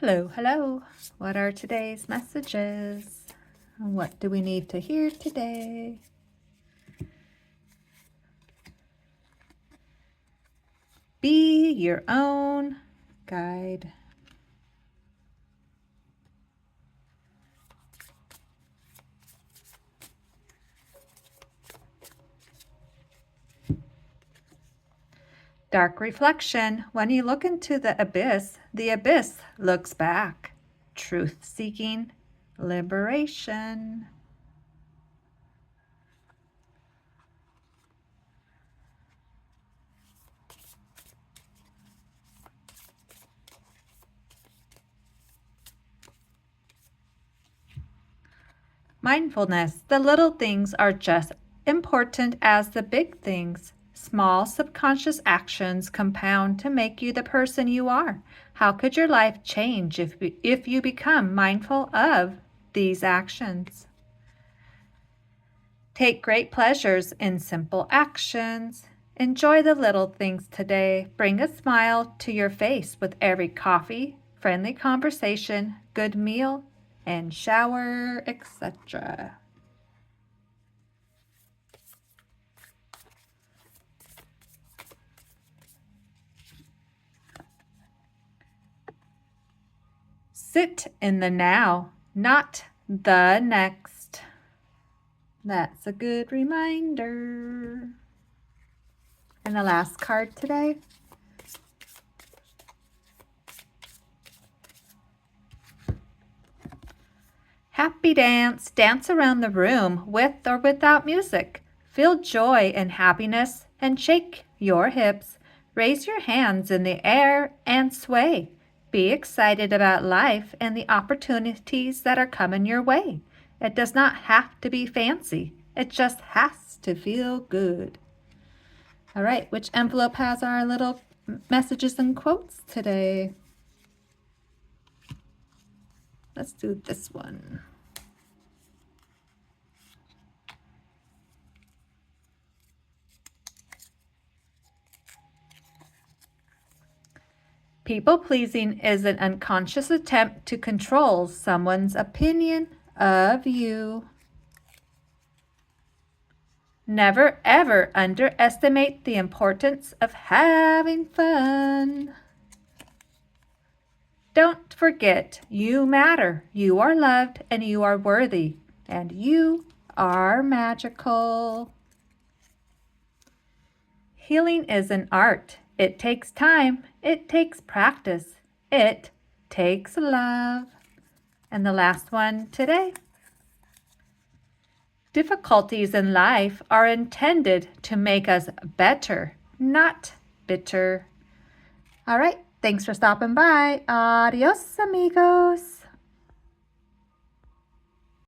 Hello, hello. What are today's messages? What do we need to hear today? Be your own guide. Dark reflection. When you look into the abyss looks back. Truth-seeking liberation. Mindfulness. The little things are just important as the big things. Small subconscious actions compound to make you the person you are. How could your life change if you become mindful of these actions? Take great pleasures in simple actions. Enjoy the little things today. Bring a smile to your face with every coffee, friendly conversation, good meal, and shower, etc. Sit in the now, not the next. That's a good reminder. And the last card today. Happy dance. Dance around the room with or without music. Feel joy and happiness and shake your hips. Raise your hands in the air and sway. Be excited about life and the opportunities that are coming your way. It does not have to be fancy. It just has to feel good. All right, which envelope has our little messages and quotes today? Let's do this one. People-pleasing is an unconscious attempt to control someone's opinion of you. Never ever underestimate the importance of having fun. Don't forget, you matter. You are loved and you are worthy. And you are magical. Healing is an art. It takes time. It takes practice. It takes love. And the last one today. Difficulties in life are intended to make us better, not bitter. All right. Thanks for stopping by. Adios, amigos.